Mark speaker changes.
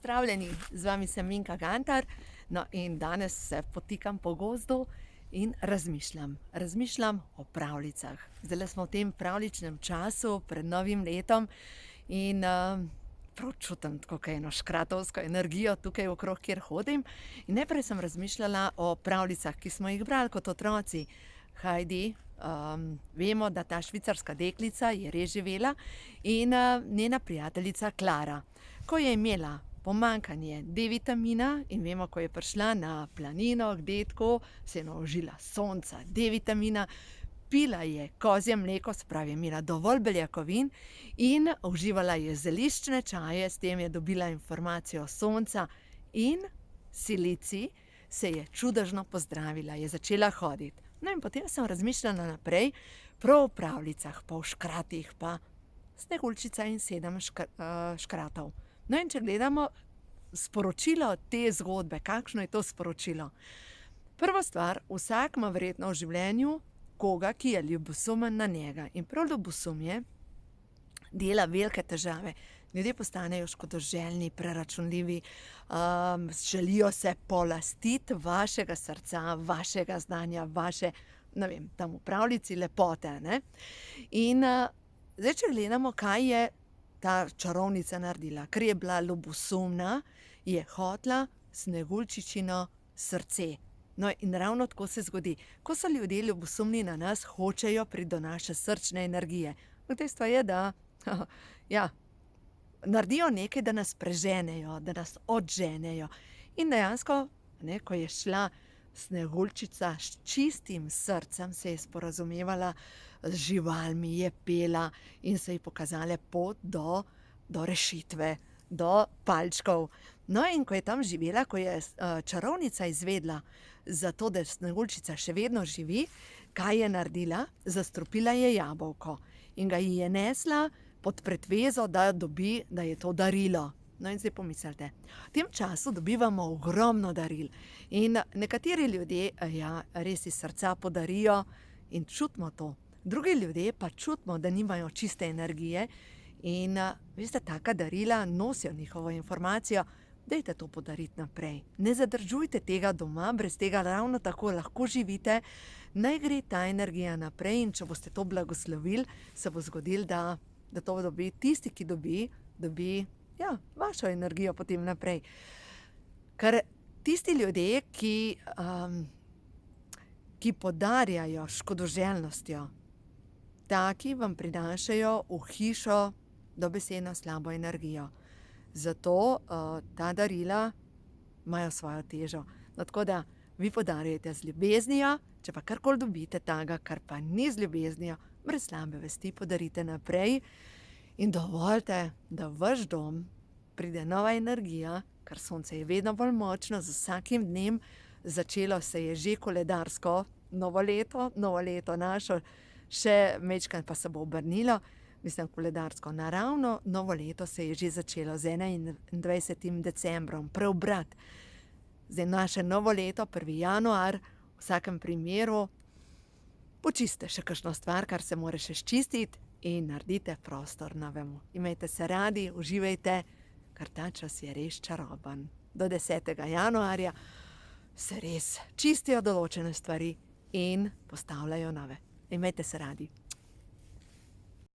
Speaker 1: Pozdravljeni, z vami sem Minka Gantar, no in danes se potikam po gozdu in razmišljam. Razmišljam o pravljicah. Zdajle smo v tem pravljičnem času pred novim letom in prav čutim tako eno škratovsko energijo tukaj okrog, kjer hodim. In najprej sem razmišljala o pravljicah, ki smo jih brali kot otroci. Heidi, vemo, da ta švicarska deklica je res živela in njena prijateljica Klara. Ko je imela pomanjkanje D-vitamina in vemo, ko je prišla na planino k dedku, se je naužila sonca, D-vitamina, pila je kozje mleko, se pravi, je imela dovolj beljakovin in uživala je zeliščne čaje, s tem je dobila informacijo sonca in silicij se je čudežno pozdravila, je začela hoditi. No in potem sem razmišljala naprej, prav o pravljicah, pa o škratih, pa Sneguljčica in 7 škratov. No in če gledamo sporočilo te zgodbe, kakšno je to sporočilo? Prva stvar, vsak ima verjetno v življenju koga, ki je ljubosumen na njega. In prav ljubosumje dela velike težave. Ljudje postanejo škodoželjni, preračunljivi, želijo se polastiti vašega srca, vašega znanja, vaše, ne vem, tam v pravljici lepote, ne. In zdaj, če gledamo, kaj je ta čarovnica naredila. Ker je bila ljubosumna, je hotela Sneguljčičino srce. No, in ravno tako se zgodi. Ko so ljudje ljubosumni na nas, hočejo priti do naše srčne energije. Dejstvo je, da naredijo nekaj, da nas preženejo, da nas odženejo. In dejansko, ko je šla Sneguljčica s čistim srcem, se je sporazumevala z živalmi, je pela in so ji pokazale pot do rešitve, do palčkov. No, in ko je tam živela, ko je čarovnica izvedela za to, da Sneguljčica še vedno živi, kaj je naredila? Zastrupila je jabolko in ga ji je nesla pod pretvezo, da je to darilo. No in zdaj pomislite, v tem času dobivamo ogromno daril in nekateri ljudje, res iz srca podarijo in čutimo to. Drugi ljudje pa čutimo, da nimajo čiste energije in veste, taka darila nosijo njihovo informacijo. Dajte to podariti naprej. Ne zadržujte tega doma, brez tega ravno tako lahko živite. Naj gre ta energija naprej in če boste to blagoslovili, se bo zgodilo, da to dobi tisti, ki dobi vašo energijo potem naprej. Ker tisti ljudje, ki podarjajo škodoželjnostjo, taki vam prinašajo v hišo dobesedno slabo energijo. Zato ta darila imajo svojo težo. No, tako da vi podarjate z ljubeznijo, če pa karkoli dobite takega, kar pa ni z ljubeznijo, brez slabe vesti podarite naprej in dovolite, da v vaš dom pride nova energija, ker sonce je vedno bolj močno, z vsakim dnem. Začelo se je že koledarsko novo leto našo, še majčkeno pa se bo obrnilo. Mislim, koledarsko naravno novo leto se je že začelo z 21. decembrom, preobrat. Zdaj naše novo leto, 1. januar, v vsakem primeru počistite še kakšno stvar, kar se mora še sčistiti in naredite prostor novemu. Imejte se radi, uživajte, ker ta čas je res čaroben. Do 10. januarja se res čistijo določene stvari in postavljajo nove. Imejte se radi.